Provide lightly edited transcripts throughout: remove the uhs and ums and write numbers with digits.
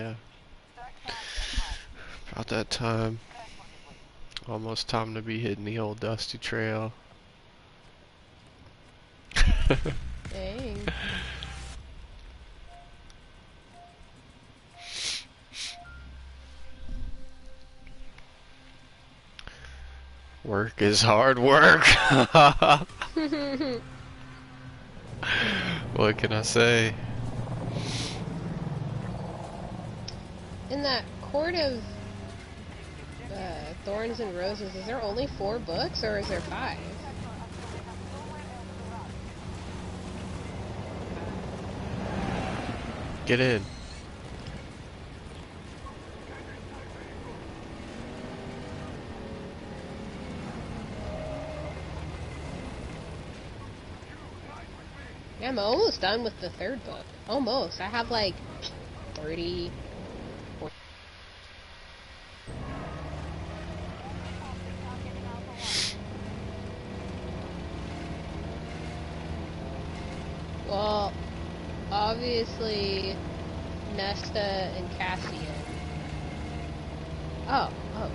Yeah. About that time. Almost time to be hitting the old dusty trail. Dang. Work is hard work. What can I say? In that Court of Thorns and Roses, is there only 4 books, or is there 5? Get in. Yeah, I'm almost done with the 3rd book. Almost. I have like 30... 40. Well, obviously, Nesta and Cassian. Oh, okay.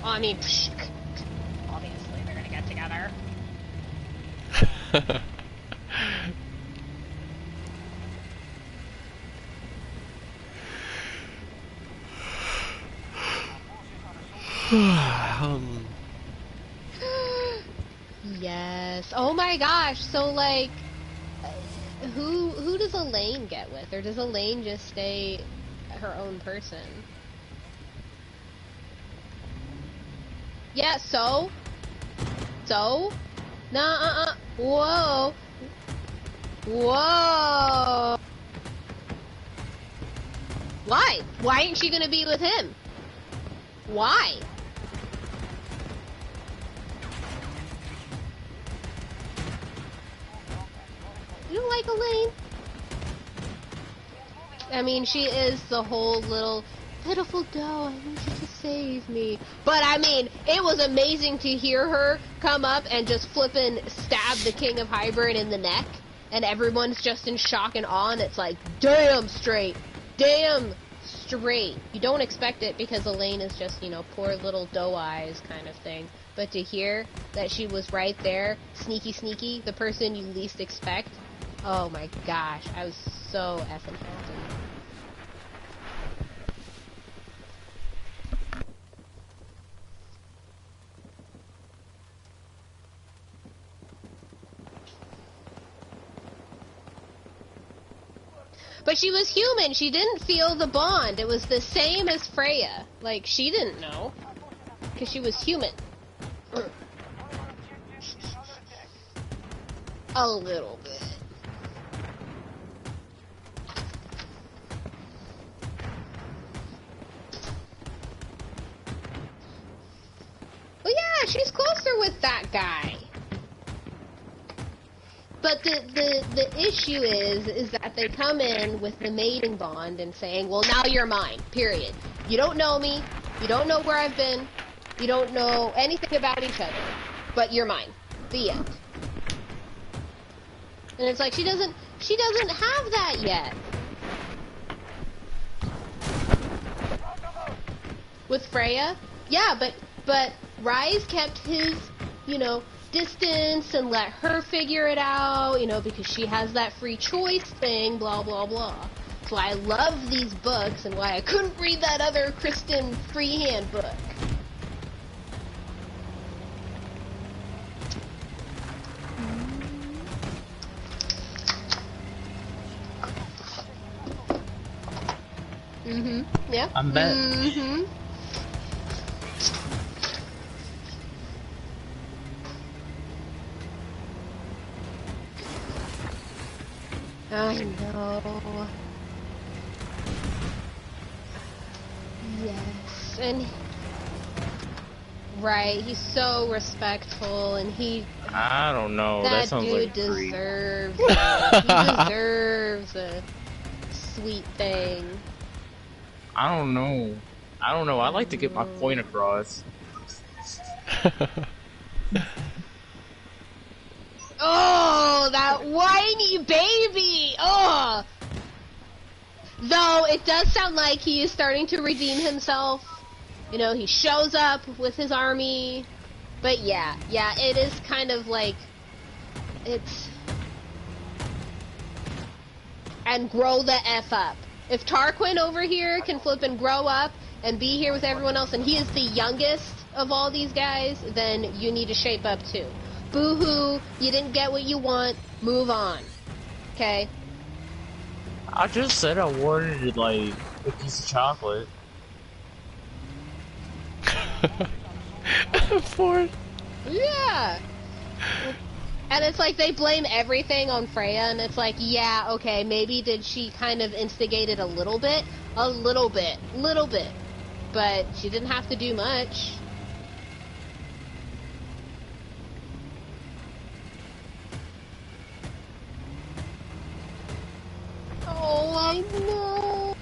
Well, I mean, obviously they're gonna get together. Yes. Oh my gosh. So like, who does Elaine get with, or does Elaine just stay her own person? Yeah. So. Nah. Whoa. Whoa. Why? Why ain't she gonna be with him? Why? You don't like Elaine? I mean, she is the whole little pitiful doe. I need you to save me. But I mean, it was amazing to hear her come up and just flippin' stab the King of Hybrid in the neck, and everyone's just in shock and awe. And it's like, damn straight, damn straight. You don't expect it because Elaine is just, you know, poor little doe eyes kind of thing. But to hear that she was right there, sneaky, the person you least expect. Oh my gosh, I was so effing happy. But she was human, she didn't feel the bond. It was the same as Freya. Like, she didn't know. Because she was human. A little bit. Well, yeah, she's closer with that guy. But the issue is that they come in with the mating bond and saying, well, now you're mine, period. You don't know me, you don't know where I've been, you don't know anything about each other, but you're mine. The end. And it's like, she doesn't have that yet. With Freya? Yeah, but Rise kept his, you know, distance and let her figure it out, you know, because she has that free choice thing, blah, blah, blah. That's why I love these books and why I couldn't read that other Kristen freehand book. Mm-hmm. Yeah. I'm back. Mm-hmm. I know. Yes, and right, he's so respectful, and I don't know. That sounds dude like deserves it. He deserves a sweet thing. I don't know. I like to get my point across. Oh, that whiny baby! Oh! Though it does sound like he is starting to redeem himself. You know, he shows up with his army. But yeah, it is kind of like, it's... And grow the F up. If Tarquin over here can flip and grow up and be here with everyone else, and he is the youngest of all these guys, then you need to shape up too. Boo-hoo, you didn't get what you want, move on. Okay? I just said I wanted, like, a piece of chocolate. For Yeah! And it's like they blame everything on Freya, and it's like, yeah, okay, maybe did she kind of instigate it a little bit? A little bit. But she didn't have to do much. Oh, I know.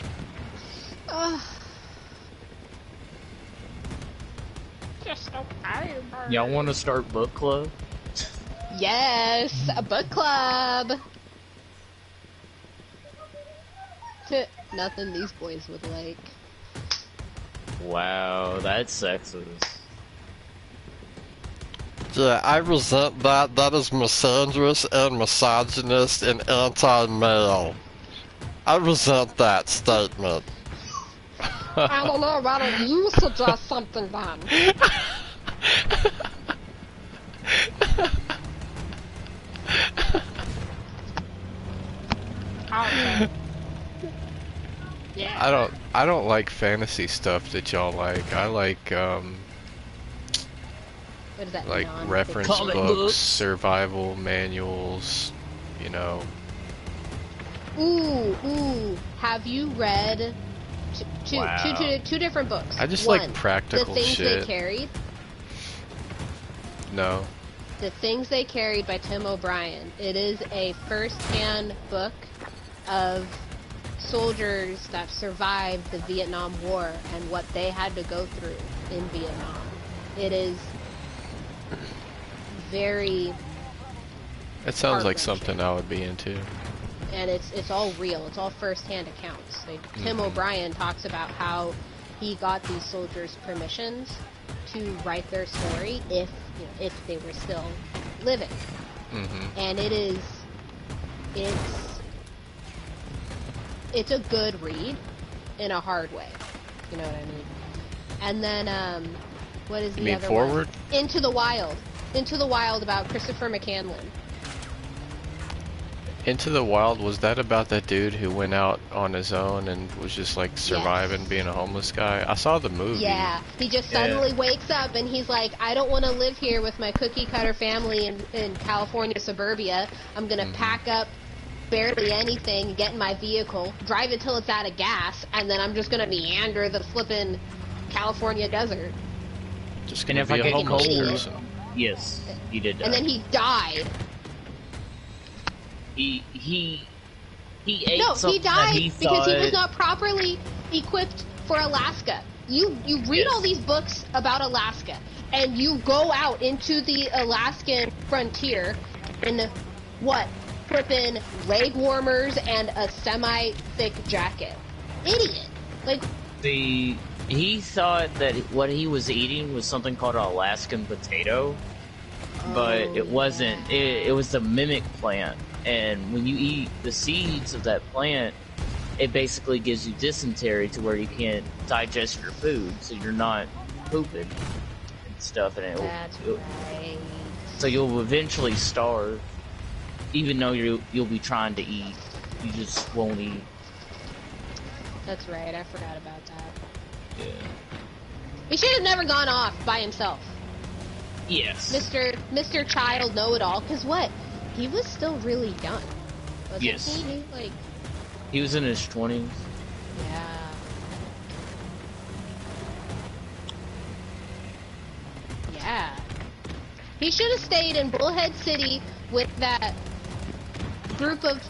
Just so tired. Y'all want to start book club? Yes, a book club. Nothing these boys would like. Wow, that's sexist. Yeah, I resent that. That is misandrous and misogynist and anti-male. I resent that statement. I don't know, why don't you suggest something then? Okay. Yeah. I don't like fantasy stuff that y'all like. I like What is that? like non-fiction? reference Comic books, books. survival manuals, you know. Ooh. Have you read two different books? I just One, like practical The Things shit. They Carried. No. The Things They Carried by Tim O'Brien. It is a first-hand book of soldiers that survived the Vietnam War and what they had to go through in Vietnam. It is very... It sounds like heart-wrenching. something I would be into. And it's all real. It's all first-hand accounts. Like, Tim O'Brien talks about how he got these soldiers permissions to write their story if they were still living. And it's a good read in a hard way. You know what I mean? And then what is the You mean other Forward? one? Into the Wild. Into the Wild about Christopher McCandless. Into the Wild, was that about that dude who went out on his own and was just like surviving being a homeless guy? I saw the movie. Yeah, he just suddenly wakes up and he's like, I don't want to live here with my cookie cutter family in California suburbia. I'm gonna pack up barely anything, get in my vehicle, drive it till it's out of gas, and then I'm just gonna meander the flippin' California desert. Just And gonna if be I a get homeless cold, person. yes, he did that. And then he died. He ate No, something he died that he because he was thought- not properly equipped for Alaska. You read all these books about Alaska, and you go out into the Alaskan frontier in what? Flippin' leg warmers and a semi-thick jacket. Idiot. Like, he thought that what he was eating was something called an Alaskan potato, but it wasn't. It was the mimic plant, and when you eat the seeds of that plant, it basically gives you dysentery to where you can't digest your food, so you're not pooping and stuff, and that's right. so you'll eventually starve, even though you'll be trying to eat. You just won't eat. That's right, I forgot about that. Yeah. He should have never gone off by himself. Yes. Mr. Child Know-It-All, because what? He was still really young. Wasn't Yes. he? Like, He was in his 20s. yeah. Yeah. He should have stayed in Bullhead City with that group of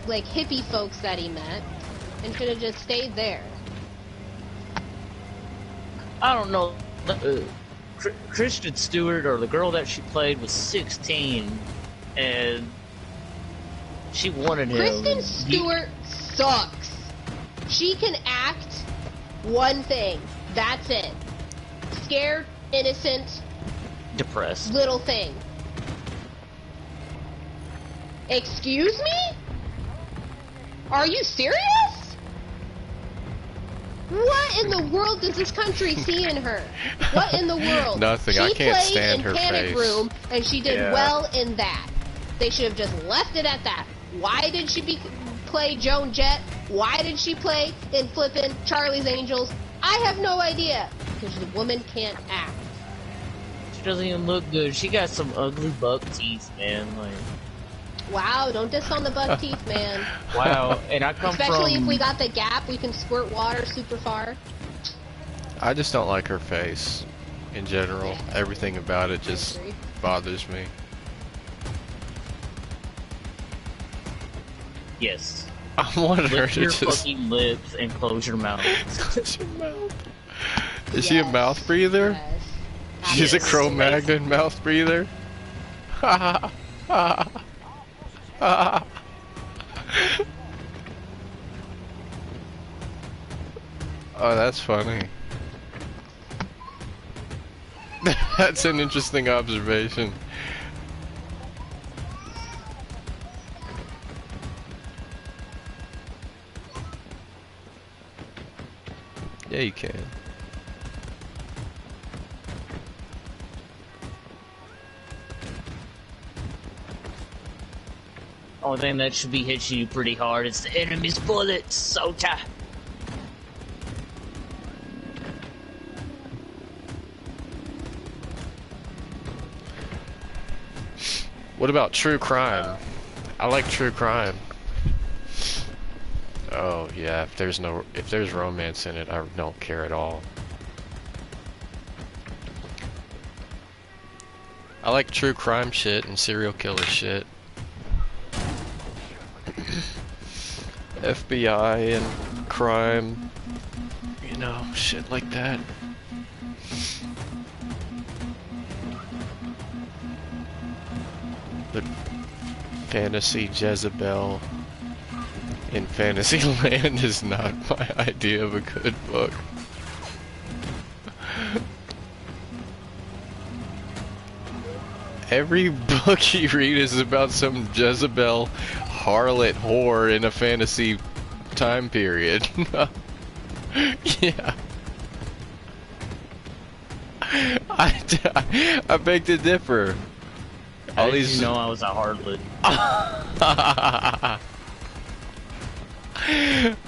like hippie folks that he met, and should have just stayed there. I don't know. Kristen Stewart, or the girl that she played, was 16, and she wanted him. Kristen Stewart sucks. She can act one thing. That's it. Scared, innocent, Depressed. little thing. Excuse me? Are you serious? What in the world does this country see in her? What in the world? Nothing. She I can't played stand in her Panic face. Room, and she did Yeah. well in that. They should have just left it at that. Why did she play Joan Jett? Why did she play in flippin' Charlie's Angels? I have no idea. Because the woman can't act. She doesn't even look good. She got some ugly buck teeth, man. Like, Wow, don't diss on the buck teeth, man. wow. And I come Especially from. if we got the gap, we can squirt water super far. I just don't like her face in general. Yeah. Everything about it just agree. bothers me. Yes. I want her Lift to your just fucking lips and close your mouth. close your mouth. Is she a Yes, mouth breather? yes. She's a Yes. Cro-Magnon mouth breather? Ha ha ha. Oh, that's funny. That's an interesting observation. Yeah, you can. Only thing that should be hitting you pretty hard is the enemy's bullets, Sota. What about true crime? I like true crime. Oh yeah, if there's romance in it, I don't care at all. I like true crime shit and serial killer shit. FBI and crime, you know, shit like that. But fantasy Jezebel in Fantasyland is not my idea of a good book. Every book you read is about some Jezebel harlot whore in a fantasy time period. Yeah. I beg to differ. How did you know I was a harlot?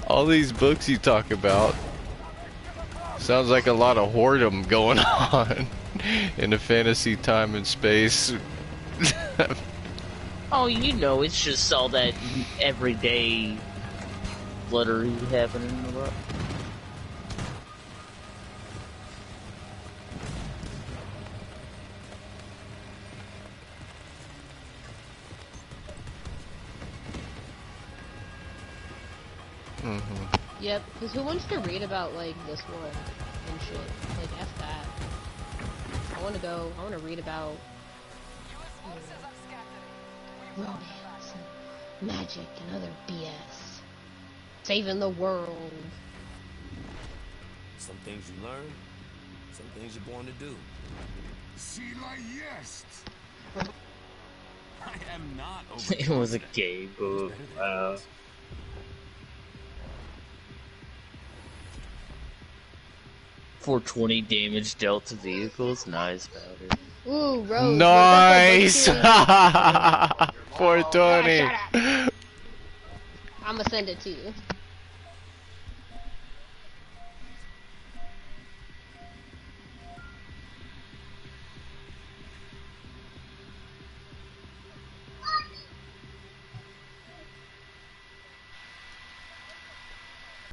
All these books you talk about sounds like a lot of whoredom going on in a fantasy time and space. Oh, you know, it's just all that everyday fluttery happening in the world. Yep, because who wants to read about, like, this one and shit? Like, F that. I want to read about, romance and magic and other BS. Saving the world. Some things you learn, some things you're born to do. yes. I am not It was a gay book. Wow. 420 damage dealt to vehicles. Nice about it. Ooh, Rose. Nice! Shut up. 420. I'm gonna send it to you.